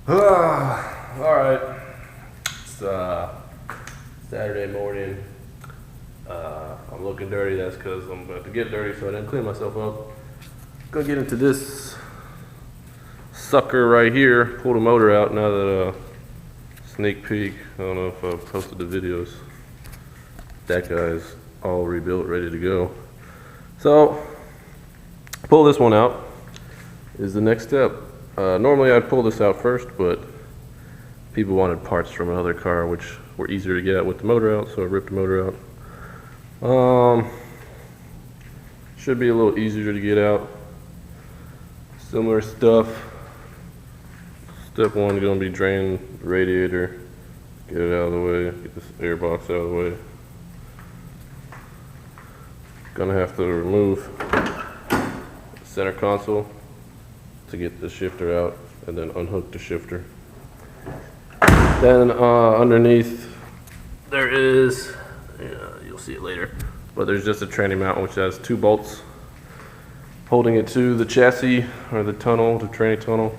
Alright, it's Saturday morning. I'm looking dirty, that's because I'm about to get dirty, so I didn't clean myself up. Gonna get into this sucker right here, pull the motor out now that, sneak peek, I don't know if I've posted the videos. That guy's all rebuilt, ready to go. So, pull this one out is the next step. Normally I'd pull this out first, but people wanted parts from another car which were easier to get at with the motor out, so I ripped the motor out. Should be a little easier to get out. Similar stuff. Step one is going to be drain the radiator, get it out of the way, get this air box out of the way. Gonna have to remove the center console to get the shifter out and then unhook the shifter. Then underneath there is, you'll see it later, but there's just a tranny mount which has 2 bolts holding it to the chassis or the tunnel, the tranny tunnel.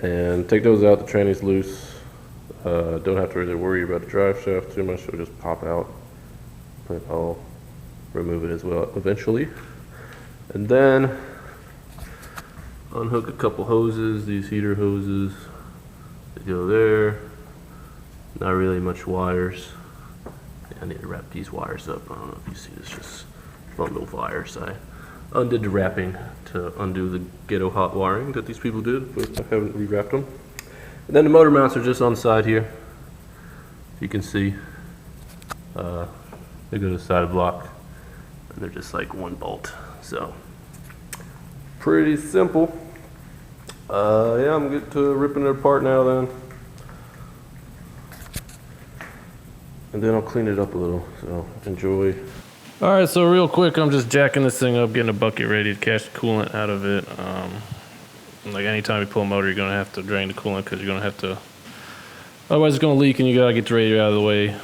And take those out, the tranny's loose. Don't have to really worry about the drive shaft too much, it'll just pop out. But I'll remove it as well eventually. And then unhook a couple hoses, these heater hoses. They go there. Not really much wires. Yeah, I need to wrap these wires up. I don't know if you see this, just bundle wires. I undid the wrapping to undo the ghetto hot wiring that these people did, but I haven't rewrapped them. And then the motor mounts are just on the side here. You can see they go to the side of the block, and they're just like 1 bolt. So pretty simple. Yeah, I'm getting to ripping it apart now then. And then I'll clean it up a little, so enjoy. All right, so real quick, I'm just jacking this thing up, getting a bucket ready to catch the coolant out of it. Like anytime you pull a motor, you're gonna have to drain the coolant because you're gonna have to, otherwise it's gonna leak and you gotta get the radiator out of the way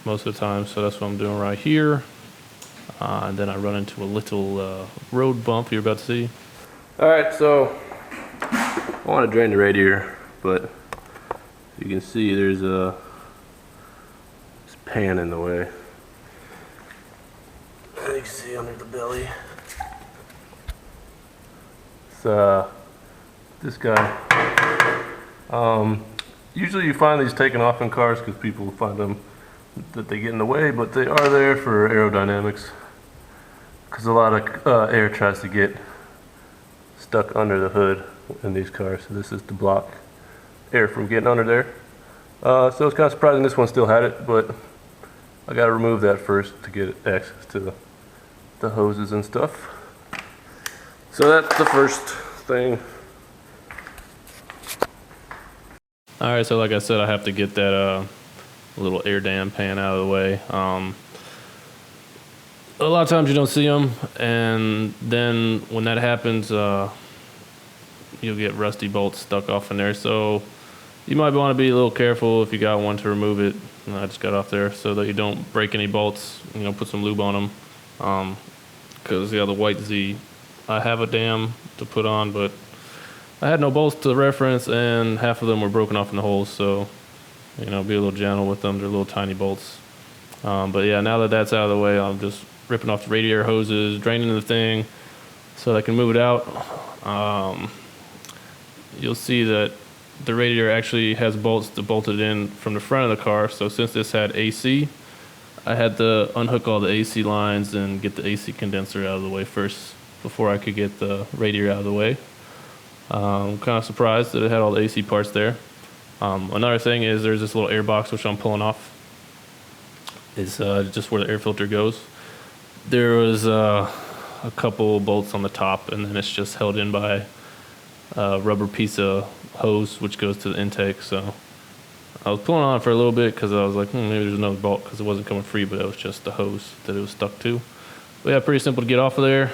most of the time. So that's what I'm doing right here. And then I run into a little road bump you're about to see. All right, so I want to drain the radiator, but you can see there's a this pan in the way. You can see under the belly. It's this guy. Usually you find these taken off in cars because people find them that they get in the way, but they are there for aerodynamics. Because a lot of air tries to get stuck under the hood in these cars. So this is to block air from getting under there. So it's kind of surprising this one still had it, but I got to remove that first to get access to the hoses and stuff. So that's the first thing. Alright, so like I said, I have to get that little air dam pan out of the way. A lot of times you don't see them, and then when that happens, you'll get rusty bolts stuck off in there. So you might want to be a little careful if you got one to remove it. I just got off there so that you don't break any bolts. Put some lube on them. Because the white Z, I have a dam to put on, but I had no bolts to reference, and half of them were broken off in the holes. So be a little gentle with them. They're little tiny bolts. But yeah, now that that's out of the way, I'm just ripping off the radiator hoses, draining the thing so I can move it out. You'll see that the radiator actually has bolts that bolted in from the front of the car. So since this had AC, I had to unhook all the AC lines and get the AC condenser out of the way first before I could get the radiator out of the way. I'm kind of surprised that it had all the AC parts there. Another thing is there's this little air box which I'm pulling off. It's just where the air filter goes. There was a couple bolts on the top, and then it's just held in by a rubber piece of hose which goes to the intake. So I was pulling on it for a little bit because I was like, maybe there's another bolt, because it wasn't coming free, but it was just the hose that it was stuck to. But yeah, pretty simple to get off of there.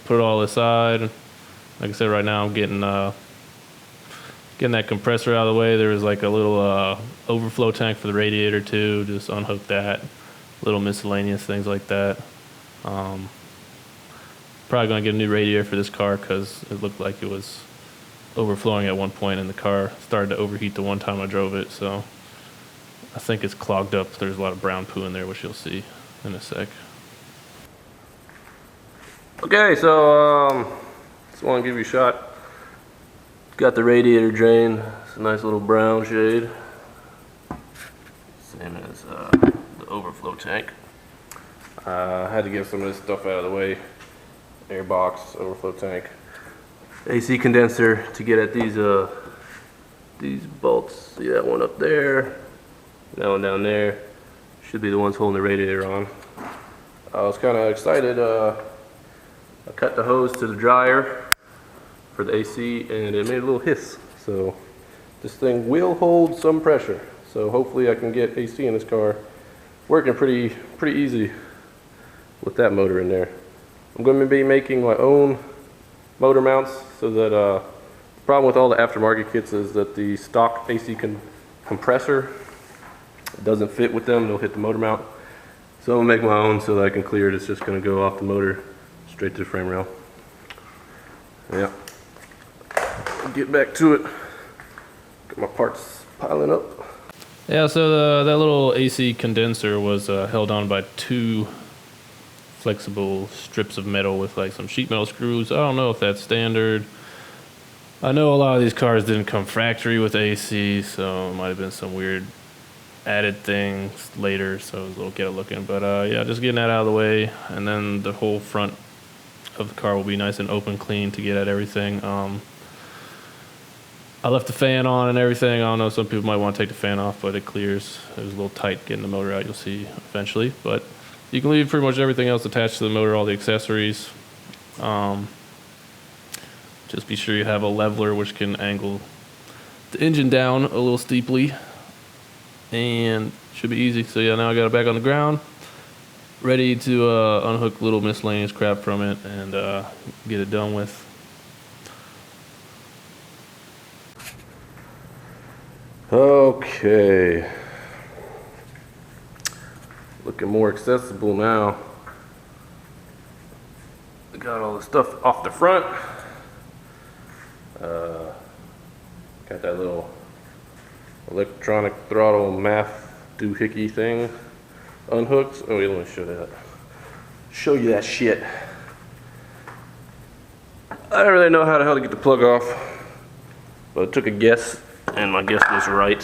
Put it all aside. Like I said, right now I'm getting that compressor out of the way. There was like a little overflow tank for the radiator too. Just unhook that. Little miscellaneous things like that. Probably gonna get a new radiator for this car because it looked like it was overflowing at one point, and the car started to overheat the one time I drove it, so I think it's clogged up. There's a lot of brown poo in there, which you'll see in a sec. Okay, so just want to give you a shot. Got the radiator drain. It's a nice little brown shade, same as the overflow tank. I had to get some of this stuff out of the way. Air box, overflow tank, AC condenser to get at these bolts. See that one up there, that one down there. Should be the ones holding the radiator on. I was kind of excited. I cut the hose to the dryer for the AC, and it made a little hiss. So this thing will hold some pressure. So hopefully I can get AC in this car working pretty easy with that motor in there. I'm going to be making my own motor mounts, so that the problem with all the aftermarket kits is that the stock AC compressor doesn't fit with them. They'll hit the motor mount. So I'm going to make my own so that I can clear it. It's just going to go off the motor straight to the frame rail. Yeah. Get back to it. Got my parts piling up. Yeah, so that little AC condenser was held on by two flexible strips of metal with like some sheet metal screws. I don't know if that's standard. I know a lot of these cars didn't come factory with AC, so it might have been some weird added things later, so it was a little ghetto looking. But yeah, just getting that out of the way, and then the whole front of the car will be nice and open, clean to get at everything. I left the fan on and everything. I don't know, some people might want to take the fan off, but it clears. It was a little tight getting the motor out, you'll see eventually. But you can leave pretty much everything else attached to the motor, all the accessories. Just be sure you have a leveler which can angle the engine down a little steeply, and should be easy. So yeah, now I got it back on the ground, ready to unhook little miscellaneous crap from it and get it done with. Okay, looking more accessible now. Got all the stuff off the front. Got that little electronic throttle math doohickey thing unhooked. Oh wait, let me show you that shit. I don't really know how the hell to get the plug off, but I took a guess, and my guess was right.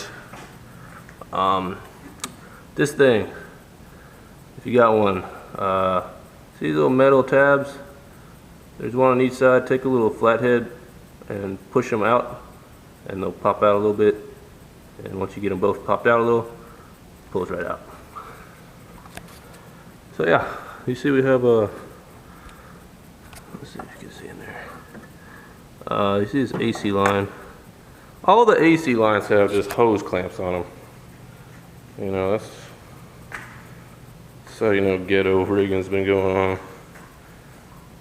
This thing, if you got one, see these little metal tabs? There's one on each side. Take a little flathead and push them out, and they'll pop out a little bit. And once you get them both popped out a little, it pulls right out. So yeah, you see we have a, let's see if you can see in there. You see this AC line. All the AC lines have just hose clamps on them. You know, that's how you know ghetto rigging's been going on.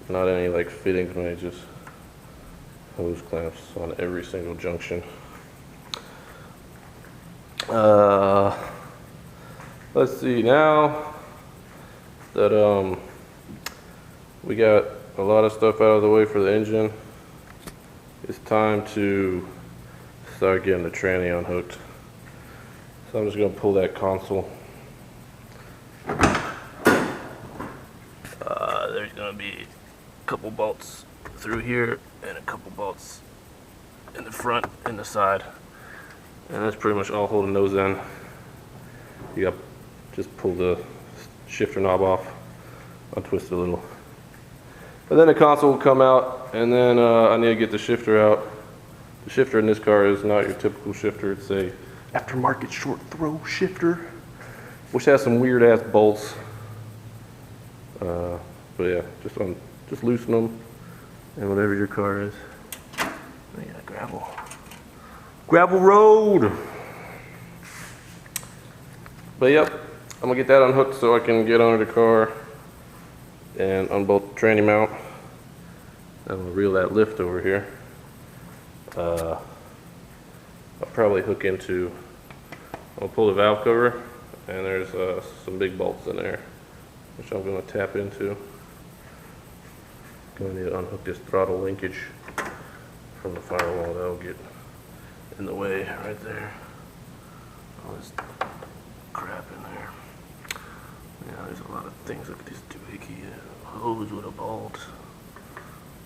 Not any like fittings, but just hose clamps on every single junction. Let's see, now that we got a lot of stuff out of the way for the engine, it's time to start getting the tranny unhooked. So I'm just going to pull that console. There's going to be a couple bolts through here and a couple bolts in the front and the side, and that's pretty much all holding those in. You got just pull the shifter knob off, untwist it a little, and then the console will come out, and then I need to get the shifter out. The shifter in this car is not your typical shifter. It's a aftermarket short throw shifter, which has some weird ass bolts. But yeah, just loosen them, and whatever your car is. We got gravel road. But yep, I'm gonna get that unhooked so I can get under the car and unbolt the tranny mount. I'm gonna reel that lift over here. I'll probably hook into, I'll pull the valve cover, and there's some big bolts in there, which I'm going to tap into. Going to need to unhook this throttle linkage from the firewall. That'll get in the way right there. All this crap in there. Yeah, there's a lot of things. Look at these doohickey hose with a bolt.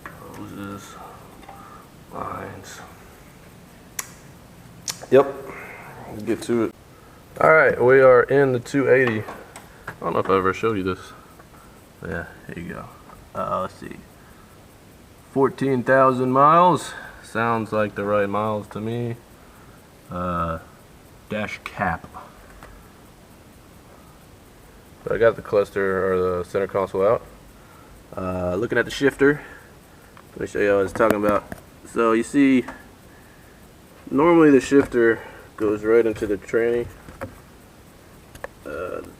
Hoses. Lines. Yep. Let's get to it. Alright, we are in the 280. I don't know if I ever showed you this. Yeah, here you go. Let's see. 14,000 miles. Sounds like the right miles to me. Dash cap. But I got the cluster or the center console out. Looking at the shifter. Let me show you what I was talking about. So you see, normally the shifter goes right into the tranny.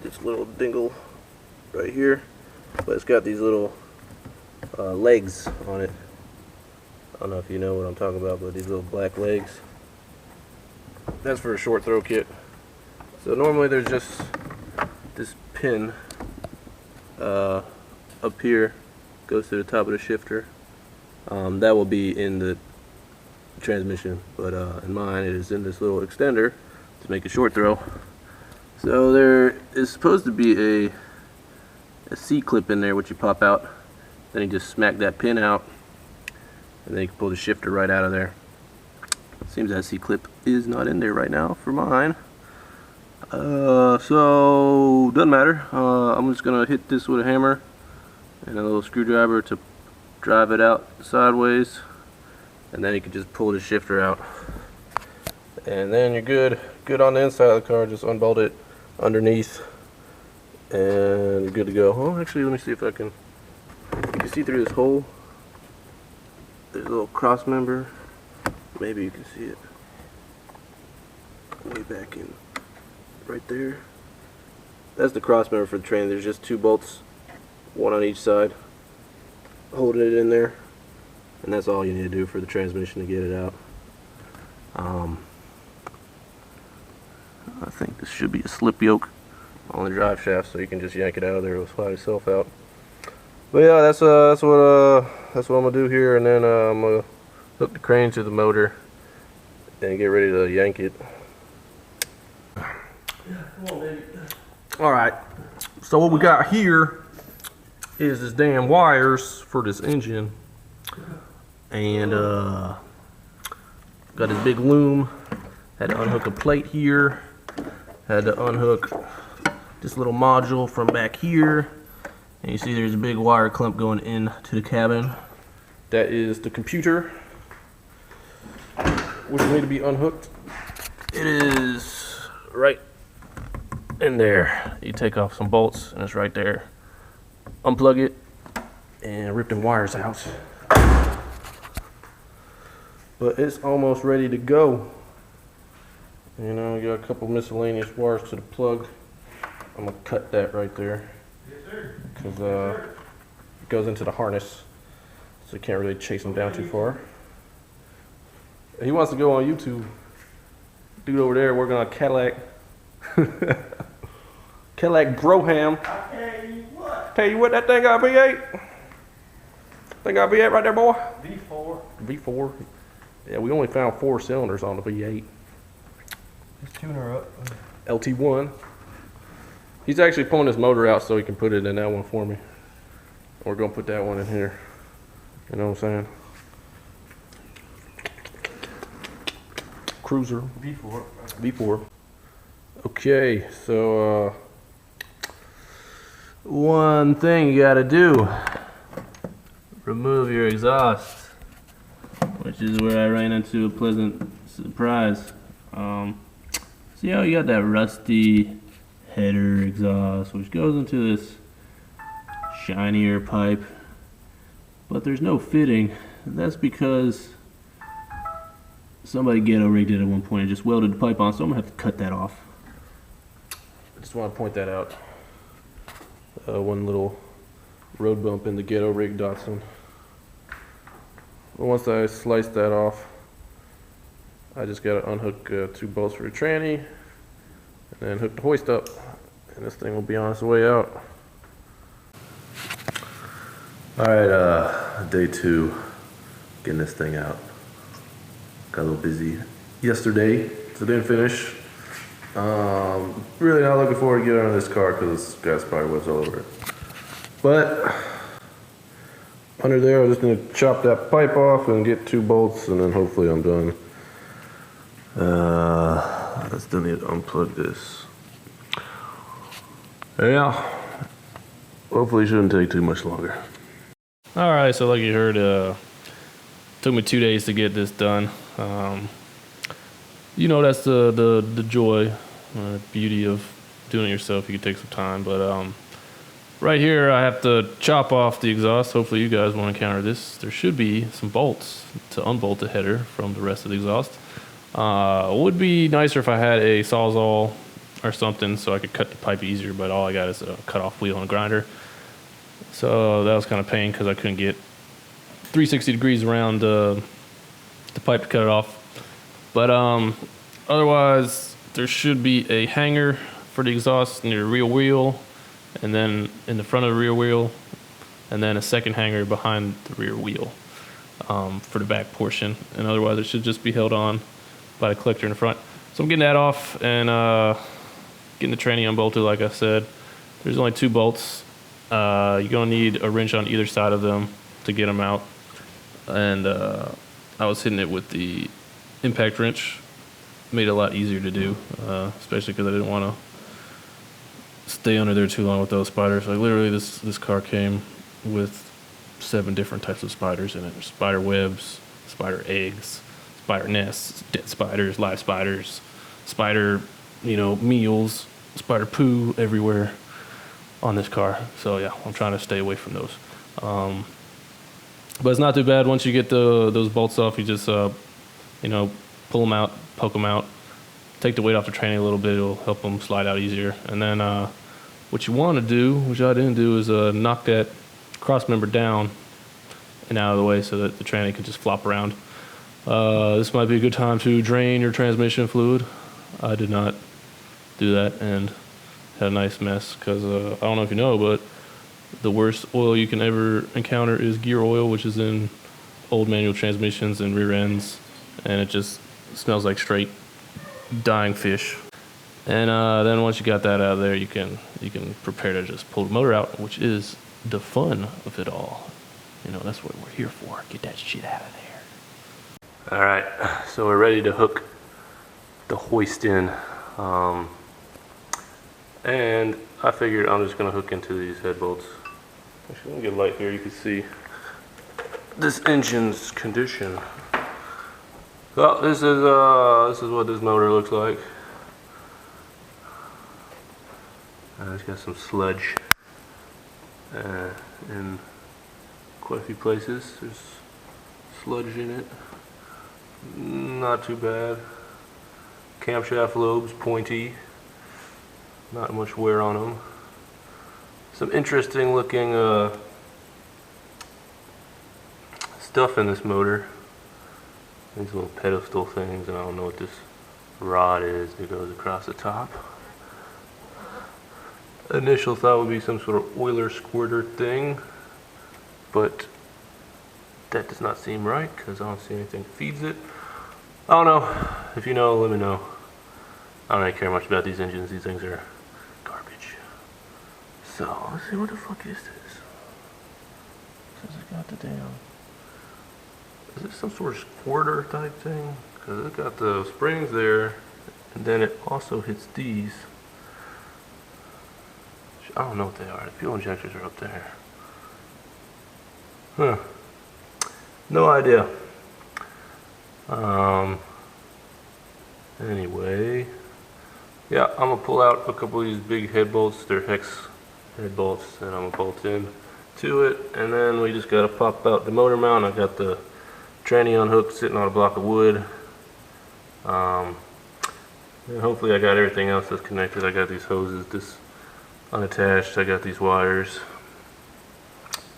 This little dingle right here, but it's got these little legs on it. I don't know if you know what I'm talking about, but these little black legs. That's for a short throw kit. So normally there's just this pin up here, goes to the top of the shifter. That will be in the transmission, but in mine it is in this little extender to make a short throw. So there is supposed to be a C-clip in there which you pop out, then you just smack that pin out and then you can pull the shifter right out of there. Seems that C-clip is not in there right now for mine. So doesn't matter. I'm just gonna hit this with a hammer and a little screwdriver to drive it out sideways, and then you can just pull the shifter out, and then you're good on the inside of the car. Just unbolt it underneath and you're good to go. Oh, actually, let me see if I can. You can see through this hole. There's a little cross member. Maybe you can see it way back in right there. That's the cross member for the train. There's just two bolts, one on each side, holding it in there, and that's all you need to do for the transmission to get it out. I think this should be a slip yoke on the drive shaft, so you can just yank it out of there. It'll slide itself out. But yeah, that's what I'm gonna do here, and then I'm gonna hook the crane to the motor and get ready to yank it. All right. So what we got here is this damn wires for this engine, and got this big loom. Had to unhook a plate here. Had to unhook this little module from back here, and you see there's a big wire clump going into the cabin. That is the computer, which need to be unhooked. It is right in there. You take off some bolts, and it's right there. Unplug it and rip them wires out. But it's almost ready to go. You know, you got a couple miscellaneous wires to the plug. I'm gonna cut that right there. Yes, sir. Because it goes into the harness, so you can't really chase them down too far. He wants to go on YouTube. Dude over there working on a Cadillac. Cadillac Broham. Tell you what, that thing got V8. Thing got V8 right there, boy. V4. V4. Yeah, we only found 4 cylinders on the V8. Let's tune her up. LT1. He's actually pulling his motor out so he can put it in that one for me. We're gonna put that one in here. You know what I'm saying? Cruiser. V4. V4. Okay, so one thing you gotta do, remove your exhaust, which is where I ran into a pleasant surprise. See how you got that rusty header exhaust, which goes into this shinier pipe, but there's no fitting. And that's because somebody ghetto rigged it at one point and just welded the pipe on, so I'm gonna have to cut that off. I just want to point that out. One little road bump in the ghetto rig Datsun. Once I slice that off, I just got to unhook 2 bolts for the tranny and then hook the hoist up, and this thing will be on its way out. Alright, day 2, getting this thing out. Got a little busy yesterday, so didn't finish. Really not looking forward to getting out of this car because gas probably webs all over it. But under there, I'm just gonna chop that pipe off and get 2 bolts, and then hopefully I'm done. I still need to unplug this. Yeah. Hopefully it shouldn't take too much longer. All right, so like you heard, took me 2 days to get this done. You know, that's the joy, beauty of doing it yourself. You can take some time, but right here I have to chop off the exhaust. Hopefully you guys won't encounter this. There should be some bolts to unbolt the header from the rest of the exhaust. Would be nicer if I had a Sawzall or something so I could cut the pipe easier, but all I got is a cut-off wheel and a grinder. So that was kind of pain because I couldn't get 360 degrees around the pipe to cut it off. But otherwise, there should be a hanger for the exhaust near the rear wheel, and then in the front of the rear wheel, and then a second hanger behind the rear wheel for the back portion. And otherwise, it should just be held on by the collector in the front. So I'm getting that off and getting the tranny unbolted. Like I said, there's only 2 bolts. You're gonna need a wrench on either side of them to get them out. And I was hitting it with the impact wrench. Made it a lot easier to do, especially because I didn't want to stay under there too long with those spiders. Like literally, this car came with 7 different types of spiders in it. There's spider webs, spider eggs, spider nests, dead spiders, live spiders, spider, meals, spider poo everywhere on this car. So yeah, I'm trying to stay away from those. But it's not too bad once you get those bolts off. You just pull them out, poke them out, take the weight off the tranny a little bit. It'll help them slide out easier. And then what you want to do, which I didn't do, is knock that cross member down and out of the way so that the tranny can just flop around. This might be a good time to drain your transmission fluid. I did not do that and had a nice mess because I don't know if you know, but the worst oil you can ever encounter is gear oil, which is in old manual transmissions and rear ends, and it just smells like straight dying fish. And then once you got that out of there, you can prepare to just pull the motor out, which is the fun of it all. That's what we're here for. Get that shit out of there. All right, so we're ready to hook the hoist in. And I figured I'm just gonna hook into these head bolts. Actually, let me get a light here. You can see this engine's condition. Well, this is what this motor looks like. It's got some sludge in quite a few places. There's sludge in it. Not too bad. Camshaft lobes pointy. Not much wear on them. Some interesting looking stuff in this motor. These little pedestal things, and I don't know what this rod is that goes across the top. Initial thought would be some sort of oiler squirter thing, but that does not seem right because I don't see anything that feeds it. I don't know. If you know, let me know. I don't really care much about these engines. These things are garbage. So, let's see, what the fuck is this? Says it's got the damn... Is this some sort of squirter type thing? Because it's got the springs there, and then it also hits these. I don't know what they are. The fuel injectors are up there. Huh. No idea. Anyway, yeah, I'm gonna pull out a couple of these big head bolts. They're hex head bolts, and I'm gonna bolt in to it, and then we just gotta pop out the motor mount. I got the tranny unhooked, sitting on a block of wood. And hopefully I got everything else that's connected. I got these hoses, this unattached. I got these wires.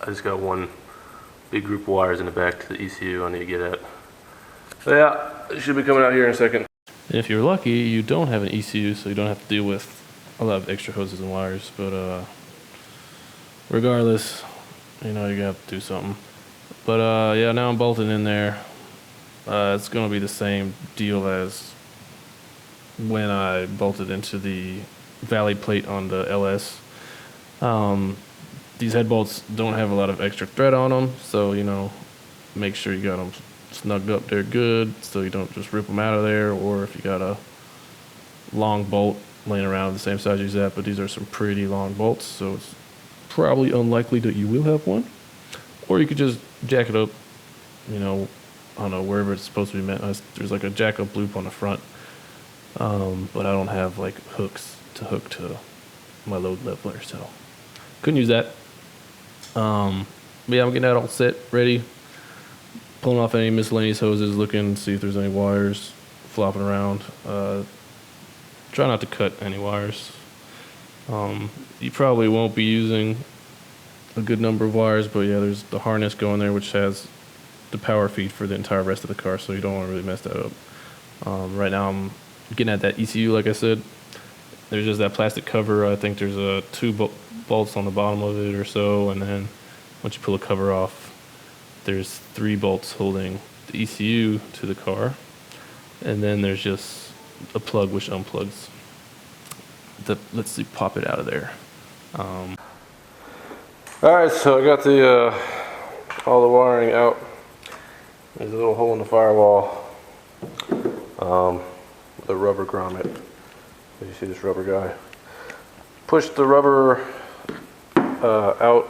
I just got one big group of wires in the back to the ECU I need to get at. So yeah, it should be coming out here in a second. If you're lucky, you don't have an ECU, so you don't have to deal with a lot of extra hoses and wires. But regardless, you're gonna have to do something. But yeah, now I'm bolting in there. It's going to be the same deal as when I bolted into the valley plate on the LS. These head bolts don't have a lot of extra thread on them, so make sure you got them snugged up there good so you don't just rip them out of there, or if you got a long bolt laying around the same size as that. But these are some pretty long bolts, so it's probably unlikely that you will have one. Or you could just jack it up, I don't know, wherever it's supposed to be met. There's like a jack up loop on the front, but I don't have like hooks to hook to my load leveler, so couldn't use that. But yeah, I'm getting that all set, ready. Pulling off any miscellaneous hoses, looking to see if there's any wires flopping around. Try not to cut any wires. You probably won't be using a good number of wires, but yeah, there's the harness going there, which has the power feed for the entire rest of the car, so you don't want to really mess that up. Right now I'm getting at that ECU, like I said. There's just that plastic cover. I think there's two bolts on the bottom of it or so, and then once you pull the cover off, there's 3 bolts holding the ECU to the car, and then there's just a plug which unplugs. Let's see, pop it out of there. All right, so I got the all the wiring out. There's a little hole in the firewall with a rubber grommet. You see this rubber guy. Push the rubber out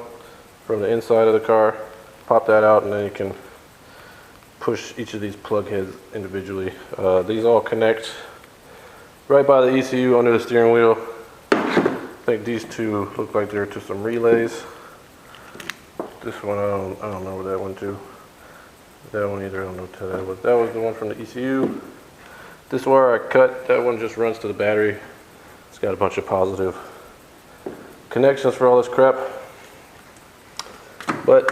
from the inside of the car, pop that out, and then you can push each of these plug heads individually. These all connect right by the ECU under the steering wheel. I think these two look like they're to some relays. This one, I don't know where that went to. That one either, I don't know what that was. That was the one from the ECU. This wire I cut, that one just runs to the battery. It's got a bunch of positive connections for all this crap. But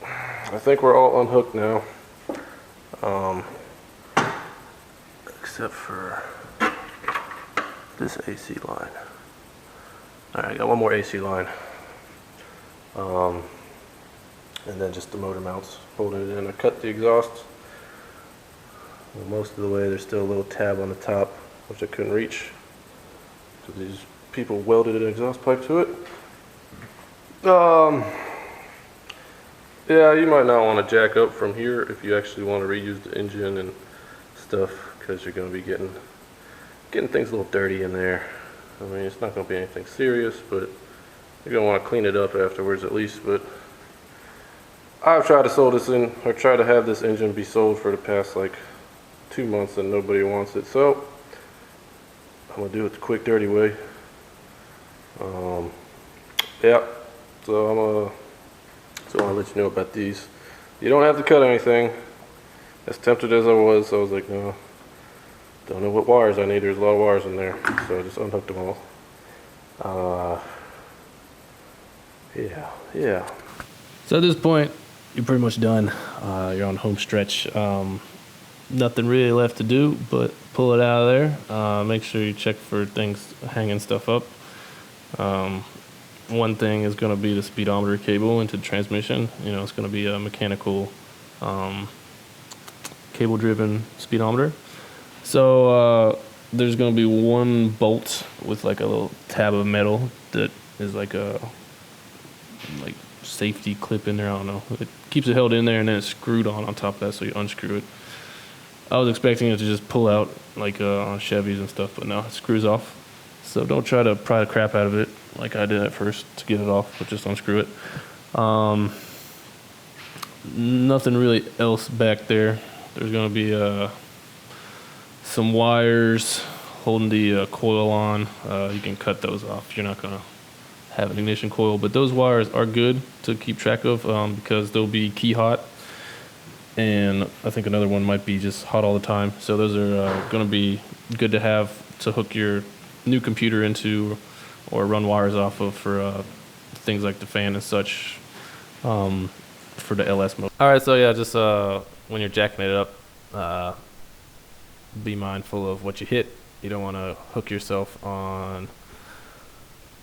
I think we're all unhooked now. Except for this AC line. Alright, I got one more AC line. And then just the motor mounts holding it in. I cut the exhaust most of the way. There's still a little tab on the top, which I couldn't reach. So these people welded an exhaust pipe to it. Yeah, you might not want to jack up from here if you actually want to reuse the engine and stuff, because you're going to be getting things a little dirty in there. I mean, it's not going to be anything serious, but you're going to want to clean it up afterwards at least. But I've tried to sell this in, or try to have this engine be sold for the past like 2 months, and nobody wants it. So I'm gonna do it the quick, dirty way. Yeah. So I'll let you know about these. You don't have to cut anything. As tempted as I was like, no, don't know what wires I need. There's a lot of wires in there, so I just unhooked them all. Yeah. So at this point, you're pretty much done. You're on home stretch. Nothing really left to do but pull it out of there. Make sure you check for things hanging stuff up. One thing is going to be the speedometer cable into the transmission. It's going to be a mechanical cable-driven speedometer. So there's going to be one bolt with like a little tab of metal that is like a safety clip in there. I don't know. It keeps it held in there, and then it's screwed on top of that, so you unscrew it. I was expecting it to just pull out like on Chevys and stuff, but no, it screws off. So don't try to pry the crap out of it like I did at first to get it off, but just unscrew it. Nothing really else back there. There's going to be some wires holding the coil on. You can cut those off. You're not going to have an ignition coil, but those wires are good to keep track of because they'll be key hot, and I think another one might be just hot all the time. So those are going to be good to have to hook your new computer into or run wires off of for things like the fan and such for the LS mode. All right, so yeah, just when you're jacking it up, be mindful of what you hit. You don't want to hook yourself on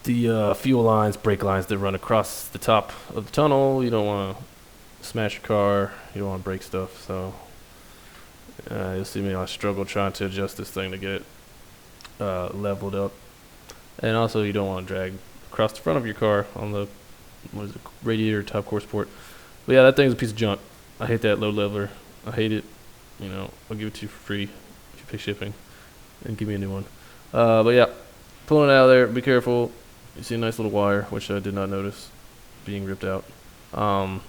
the fuel lines, brake lines that run across the top of the tunnel. You don't want to smash your car. You don't want to break stuff. So You'll see me, I struggle trying to adjust this thing to get it leveled up. And also, you don't want to drag across the front of your car on the radiator top core support. But yeah, that thing's a piece of junk. I hate that load leveler. I hate it. I'll give it to you for free if you pay shipping, and give me a new one. But yeah, pulling it out of there. Be careful. You see a nice little wire, which I did not notice being ripped out. And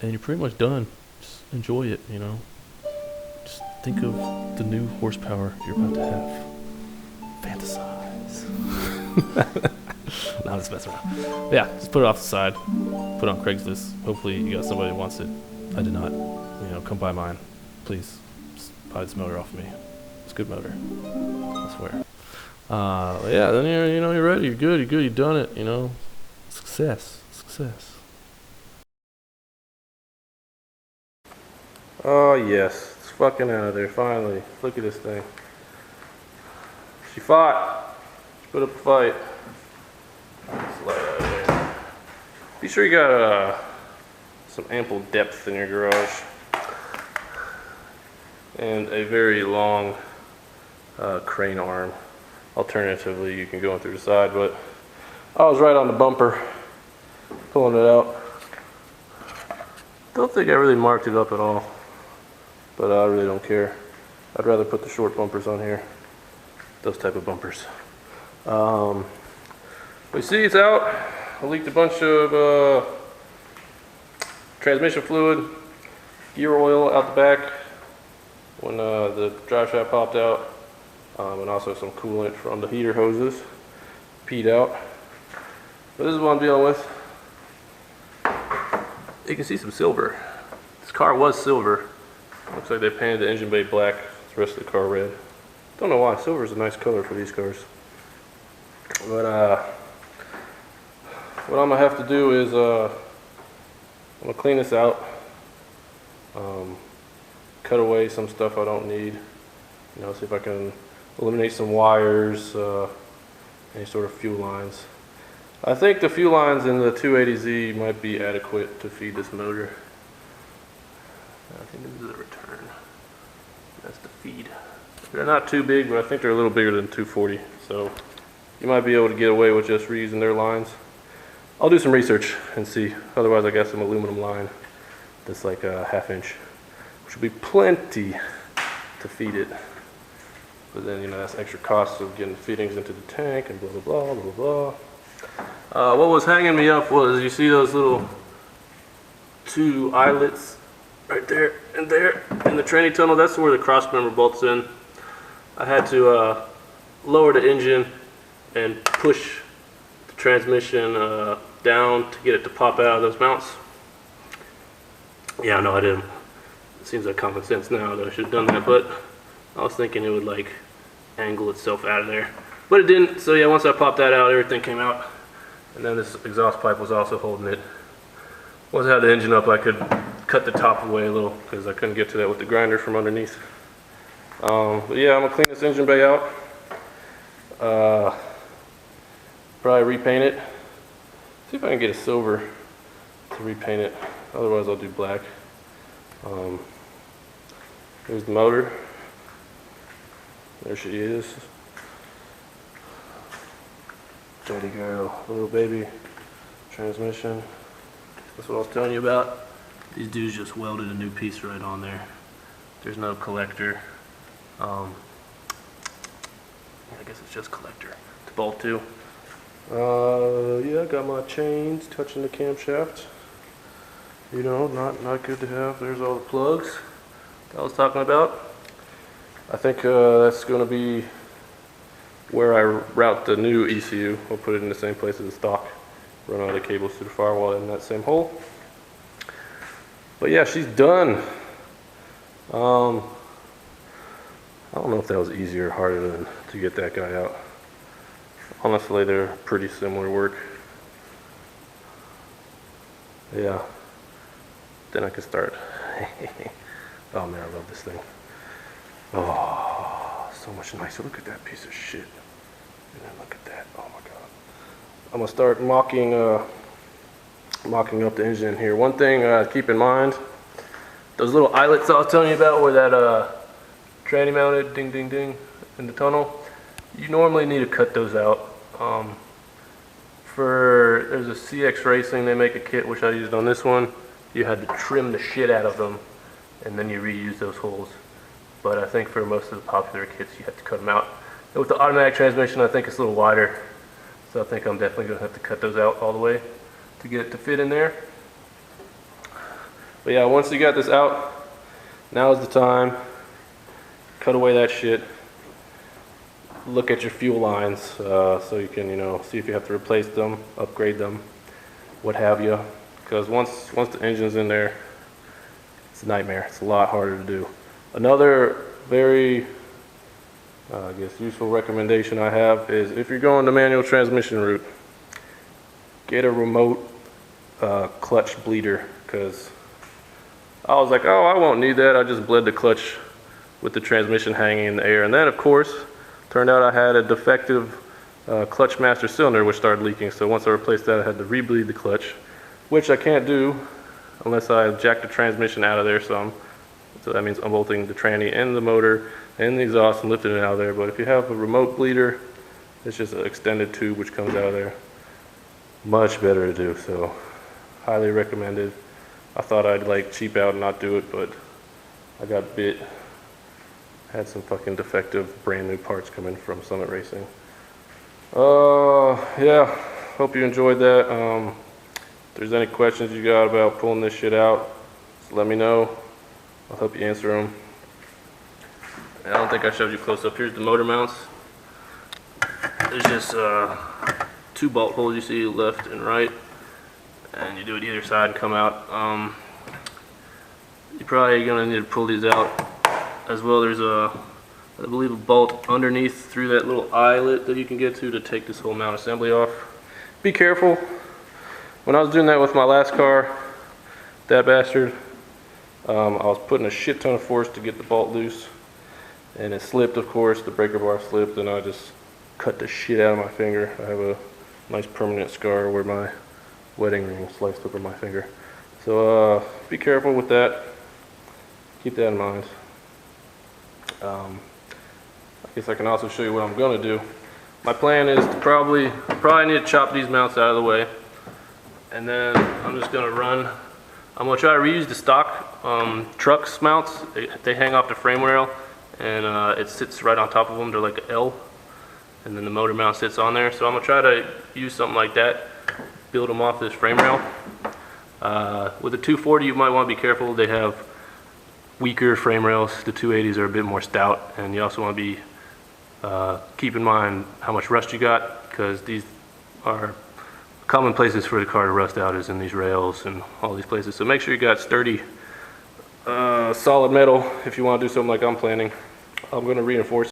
you're pretty much done. Just enjoy it. Just think of the new horsepower you're about to have. Fantasize. Not as best around. Yeah, just put it off the side. Put it on Craigslist. Hopefully you got somebody who wants it. I did not. Come buy mine. Please. Just buy this motor off of me. It's a good motor. I swear. Yeah, then you're ready. You're good. You've done it. Success. Oh yes, it's fucking out of there finally. Look at this thing. She fought. She put up a fight. Just light out of there. Be sure you got some ample depth in your garage and a very long crane arm. Alternatively, you can go in through the side, but I was right on the bumper pulling it out. Don't think I really marked it up at all, but I really don't care. I'd rather put the short bumpers on here, those type of bumpers. But you see it's out. I leaked a bunch of transmission fluid, gear oil out the back when the drive shaft popped out, and also some coolant from the heater hoses peed out. But this is what I'm dealing with. You can see some silver. This car was silver. Looks like they painted the engine bay black, the rest of the car red. Don't know why. Silver is a nice color for these cars. But what I'm gonna have to do is I'm gonna clean this out, cut away some stuff I don't need. See if I can eliminate some wires, any sort of fuel lines. I think the fuel lines in the 280Z might be adequate to feed this motor. I think this is the return. That's the feed. They're not too big, but I think they're a little bigger than 240. So you might be able to get away with just reusing their lines. I'll do some research and see. Otherwise, I got some aluminum line that's like a 1/2 inch, which will be plenty to feed it. But then, that's extra cost of getting fittings into the tank and blah, blah, blah, blah, blah. What was hanging me up was, you see those little 2 eyelets right there and there in the tranny tunnel? That's where the cross member bolts in. I had to lower the engine and push the transmission down to get it to pop out of those mounts. Yeah, no, I didn't. It seems like common sense now that I should have done that, but I was thinking it would like angle itself out of there. But it didn't, so yeah, once I popped that out, everything came out. And then this exhaust pipe was also holding it. Once I had the engine up, I could cut the top away a little because I couldn't get to that with the grinder from underneath. But yeah, I'm gonna clean this engine bay out. Probably repaint it. See if I can get a silver to repaint it. Otherwise, I'll do black. Here's the motor. There she is. Dirty girl, little baby transmission. That's what I was telling you about. These dudes just welded a new piece right on there. There's no collector. I guess it's just collector to bolt to. Yeah, got my chains touching the camshaft. Not good to have. There's all the plugs that I was talking about. I think that's going to be where I route the new ECU. I'll put it in the same place as the stock. Run all the cables through the firewall in that same hole. But yeah, she's done. I don't know if that was easier or harder than to get that guy out. Honestly, they're pretty similar work. Yeah. Then I can start. Oh man, I love this thing. Oh, so much nicer. Look at that piece of shit. And then look at that. Oh my god. I'm gonna start mocking up the engine in here. One thing keep in mind, those little eyelets I was telling you about where that tranny mounted, ding ding ding, in the tunnel, you normally need to cut those out. There's a CX Racing, they make a kit which I used on this one. You had to trim the shit out of them and then you reuse those holes. But I think for most of the popular kits you have to cut them out. And with the automatic transmission I think it's a little wider, so I think I'm definitely going to have to cut those out all the way to get it to fit in there. But yeah, once you got this out, now is the time. Cut away that shit. Look at your fuel lines so you can, see if you have to replace them, upgrade them, what have you. Because once the engine's in there, it's a nightmare. It's a lot harder to do. Another very, useful recommendation I have is if you're going the manual transmission route, get a remote clutch bleeder. Because I was like, oh, I won't need that. I just bled the clutch with the transmission hanging in the air. And then, of course, turned out I had a defective clutch master cylinder which started leaking. So once I replaced that, I had to re-bleed the clutch, which I can't do unless I jack the transmission out of there some. So that means unbolting the tranny and the motor and the exhaust and lifting it out of there. But if you have a remote bleeder, it's just an extended tube which comes out of there. Much better to do, so highly recommended. I thought I'd cheap out and not do it, but I got bit. Had some fucking defective brand new parts come in from Summit Racing. Yeah, hope you enjoyed that. If there's any questions you got about pulling this shit out, just let me know. I'll help you answer them. And I don't think I showed you close up. Here's the motor mounts. There's just 2 bolt holes you see left and right, and you do it either side and come out. You're probably gonna need to pull these out as well. There's I believe a bolt underneath through that little eyelet that you can get to take this whole mount assembly off. Be careful. When I was doing that with my last car, that bastard, I was putting a shit ton of force to get the bolt loose, and it slipped, of course. The breaker bar slipped, and I just cut the shit out of my finger. I have a nice permanent scar where my wedding ring sliced open my finger. So be careful with that. Keep that in mind. I guess I can also show you what I'm going to do. My plan is to probably need to chop these mounts out of the way, and then I'm just going to I'm going to try to reuse the stock trucks mounts. They hang off the frame rail, and it sits right on top of them. They're like an L, and then the motor mount sits on there. So I'm going to try to use something like that, build them off this frame rail. With the 240, you might want to be careful. They have weaker frame rails. The 280s are a bit more stout, and you also want to be keep in mind how much rust you got, because these are common places for the car to rust out is in these rails and all these places. So make sure you got sturdy, solid metal if you want to do something like I'm planning. I'm going to reinforce